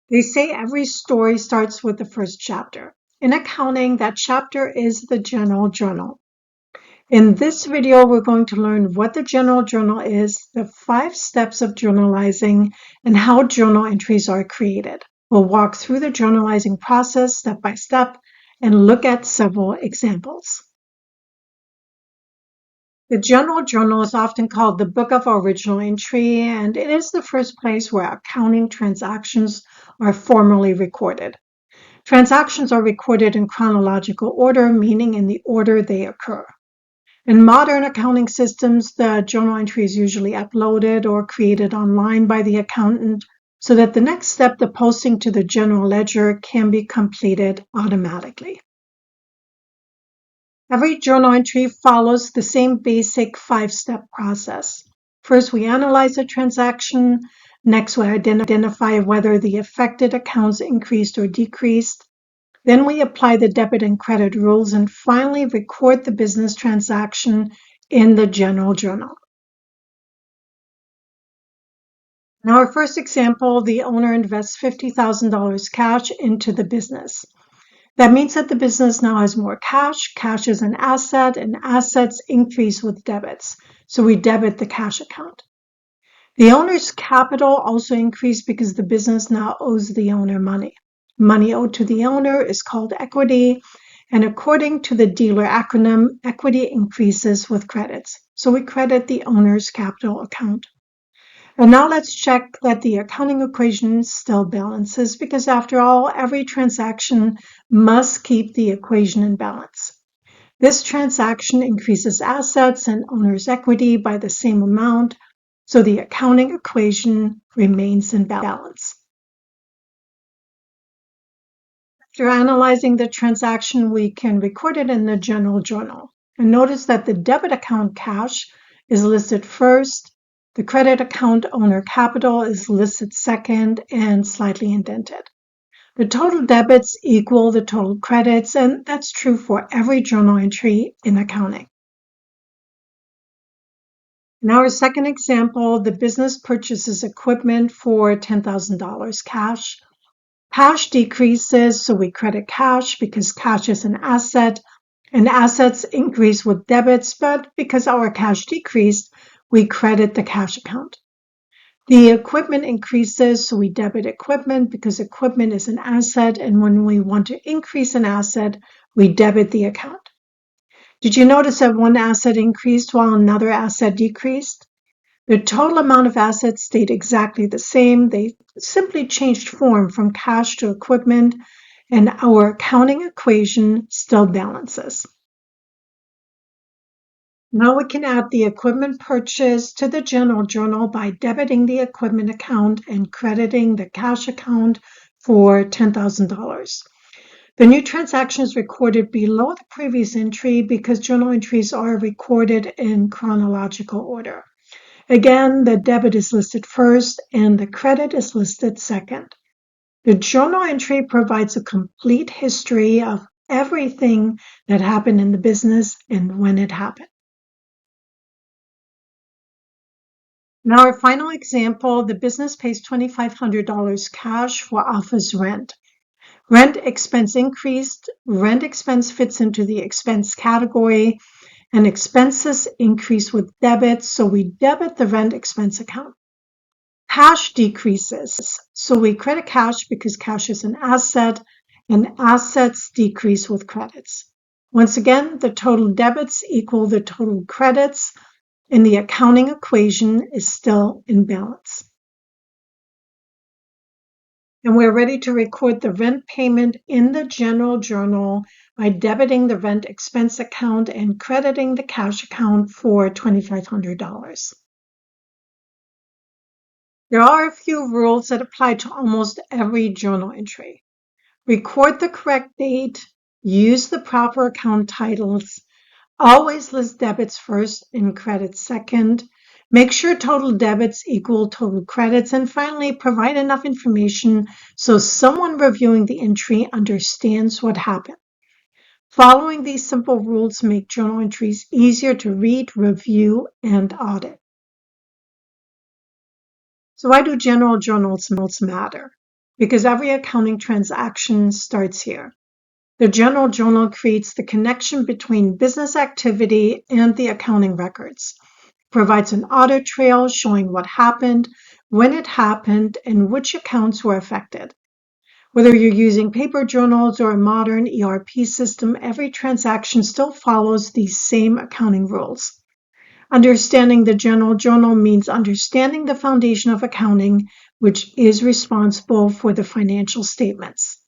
They say every story starts with the first chapter. In accounting, that chapter is the general journal. In this video, we're going to learn what the general journal is, the 5 steps of journalizing, and how journal entries are created. We'll walk through the journalizing process step by step and look at several examples. The general journal is often called the book of original entry, and it is the first place where accounting transactions are formally recorded. Transactions are recorded in chronological order, meaning in the order they occur. In modern accounting systems, the journal entry is usually uploaded or created online by the accountant so that the next step, the posting to the general ledger, can be completed automatically. Every journal entry follows the same basic 5-step process. First, we analyze the transaction. Next, we identify whether the affected accounts increased or decreased. Then we apply the debit and credit rules and finally record the business transaction in the general journal. In our first example, the owner invests $50,000 cash into the business. That means that the business now has more cash. Cash is an asset, and assets increase with debits. So we debit the cash account. The owner's capital also increased because the business now owes the owner money. Money owed to the owner is called equity, and according to the dealer acronym, equity increases with credits. So we credit the owner's capital account. And now let's check that the accounting equation still balances, because after all, every transaction must keep the equation in balance. This transaction increases assets and owner's equity by the same amount, so the accounting equation remains in balance. After analyzing the transaction, we can record it in the general journal. And notice that the debit account cash is listed first. The credit account owner capital is listed second and slightly indented. The total debits equal the total credits, and that's true for every journal entry in accounting. In our second example, the business purchases equipment for $10,000 cash. Cash decreases, so we credit cash because cash is an asset, and assets increase with debits, but because our cash decreased, we credit the cash account. The equipment increases, so we debit equipment because equipment is an asset, and when we want to increase an asset, we debit the account. Did you notice that one asset increased while another asset decreased? The total amount of assets stayed exactly the same. They simply changed form from cash to equipment, and our accounting equation still balances. Now we can add the equipment purchase to the general journal by debiting the equipment account and crediting the cash account for $10,000. The new transaction is recorded below the previous entry because journal entries are recorded in chronological order. Again, the debit is listed first and the credit is listed second. The journal entry provides a complete history of everything that happened in the business and when it happened. In our final example, the business pays $2,500 cash for office rent. Rent expense increased. Rent expense fits into the expense category, and expenses increase with debits, so we debit the rent expense account. Cash decreases, so we credit cash because cash is an asset, and assets decrease with credits. Once again, the total debits equal the total credits, and the accounting equation is still in balance. And we're ready to record the rent payment in the general journal by debiting the rent expense account and crediting the cash account for $2,500. There are a few rules that apply to almost every journal entry. Record the correct date, use the proper account titles, always list debits first and credits second, make sure total debits equal total credits, and finally provide enough information so someone reviewing the entry understands what happened. Following these simple rules make journal entries easier to read, review, and audit. So why do general journals matter? because every accounting transaction starts here. The general journal creates the connection between business activity and the accounting records, provides an audit trail showing what happened, when it happened, and which accounts were affected. Whether you're using paper journals or a modern ERP system, every transaction still follows these same accounting rules. Understanding the general journal means understanding the foundation of accounting, which is responsible for the financial statements.